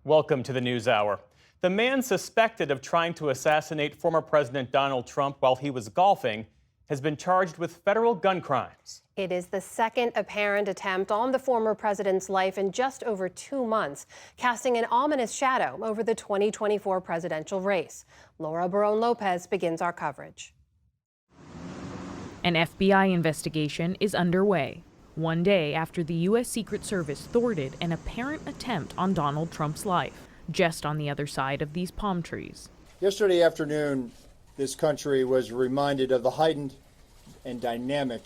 Welcome to the NewsHour. The man suspected of trying to assassinate former President Donald Trump while he was golfing has been charged with federal gun crimes. It is the second apparent attempt on the former president's life in just over 2 months, casting an ominous shadow over the 2024 presidential race. Laura Barone-Lopez begins our coverage. An FBI investigation is underway, one day after the U.S. Secret Service thwarted an apparent attempt on Donald Trump's life, just on the other side of these palm trees. Yesterday afternoon, this country was reminded of the heightened and dynamic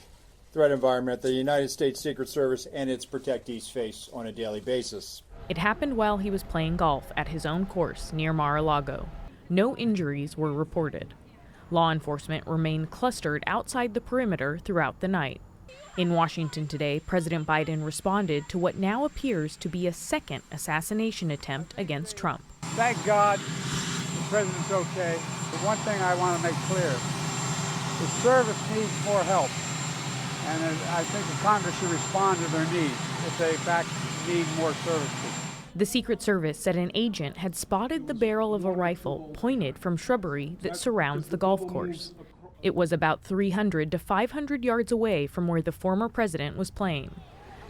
threat environment the United States Secret Service and its protectees face on a daily basis. It happened while he was playing golf at his own course near Mar-a-Lago. No injuries were reported. Law enforcement remained clustered outside the perimeter throughout the night. In Washington today, President Biden responded to what now appears to be a second assassination attempt against Trump. Thank God the president's okay. The one thing I want to make clear, the service needs more help. And I think the Congress should respond to their needs if they in fact need more services. The Secret Service said an agent had spotted the barrel of a rifle pointed from shrubbery that surrounds the golf course. It was about 300 to 500 yards away from where the former president was playing.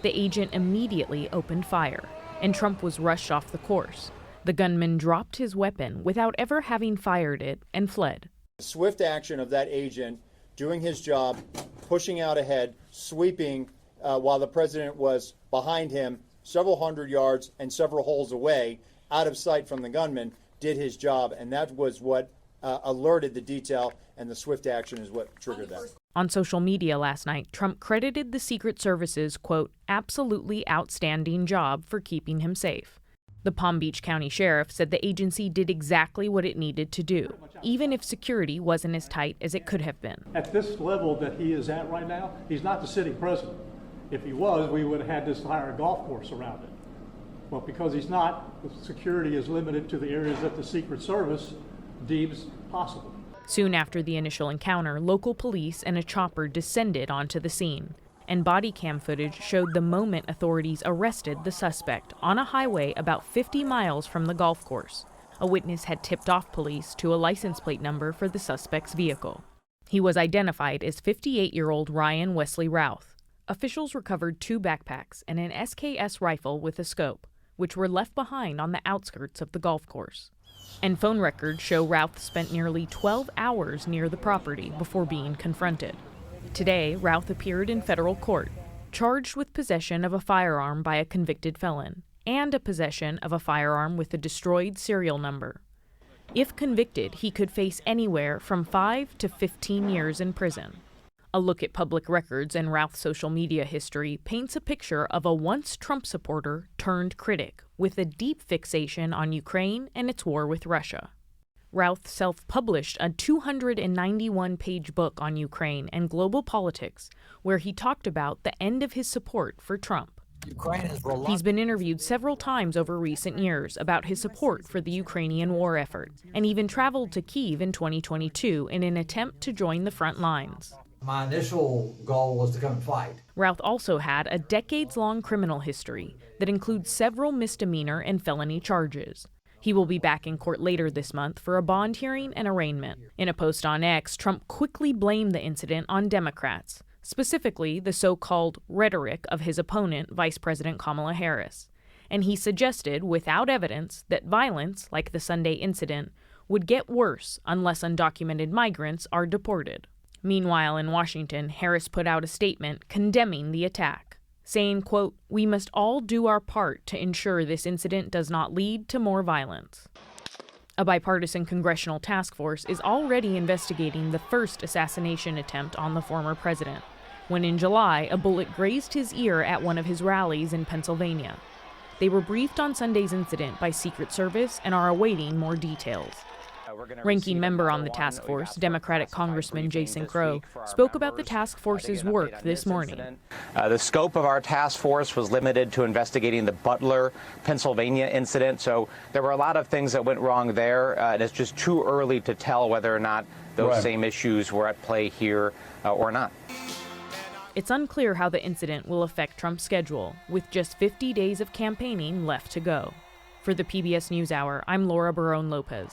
The agent immediately opened fire, and Trump was rushed off the course. The gunman dropped his weapon without ever having fired it and fled. The swift action of that agent doing his job, pushing out ahead, sweeping while the president was behind him several hundred yards and several holes away, out of sight from the gunman, did his job, and that was what alerted the detail, and the swift action is what triggered that. On social media last night, Trump credited the Secret Service's, quote, absolutely outstanding job for keeping him safe. The Palm Beach County Sheriff said the agency did exactly what it needed to do, even if security wasn't as tight as it could have been. At this level that he is at right now, he's not the sitting president. If he was, we would have had this entire golf course around it. Well, because he's not, the security is limited to the areas that the Secret Service deems possible. Soon after the initial encounter, local police and a chopper descended onto the scene, and body cam footage showed the moment authorities arrested the suspect on a highway about 50 miles from the golf course. A witness had tipped off police to a license plate number for the suspect's vehicle. He was identified as 58-year-old Ryan Wesley Routh. Officials recovered 2 backpacks and an SKS rifle with a scope, which were left behind on the outskirts of the golf course. And phone records show Routh spent nearly 12 hours near the property before being confronted. Today, Routh appeared in federal court, charged with possession of a firearm by a convicted felon and a possession of a firearm with a destroyed serial number. If convicted, he could face anywhere from 5 to 15 years in prison. A look at public records and Routh's social media history paints a picture of a once Trump supporter turned critic with a deep fixation on Ukraine and its war with Russia. Routh self-published a 291-page book on Ukraine and global politics, where he talked about the end of his support for Trump. He's been interviewed several times over recent years about his support for the Ukrainian war effort, and even traveled to Kyiv in 2022 in an attempt to join the front lines. My initial goal was to come and fight. Routh also had a decades-long criminal history that includes several misdemeanor and felony charges. He will be back in court later this month for a bond hearing and arraignment. In a post on X, Trump quickly blamed the incident on Democrats, specifically the so-called rhetoric of his opponent, Vice President Kamala Harris. And he suggested, without evidence, that violence, like the Sunday incident, would get worse unless undocumented migrants are deported. Meanwhile, in Washington, Harris put out a statement condemning the attack, saying, quote, "We must all do our part to ensure this incident does not lead to more violence." A bipartisan congressional task force is already investigating the first assassination attempt on the former president, when in July, a bullet grazed his ear at one of his rallies in Pennsylvania. They were briefed on Sunday's incident by Secret Service and are awaiting more details. Ranking member on the task force, Democratic Congressman Jason Crow, spoke about the task force's work this morning. The scope of our task force was limited to investigating the Butler, Pennsylvania incident, so there were a lot of things that went wrong there, and it's just too early to tell whether or not those same issues were at play here or not. It's unclear how the incident will affect Trump's schedule, with just 50 days of campaigning left to go. For the PBS NewsHour, I'm Laura Barone Lopez.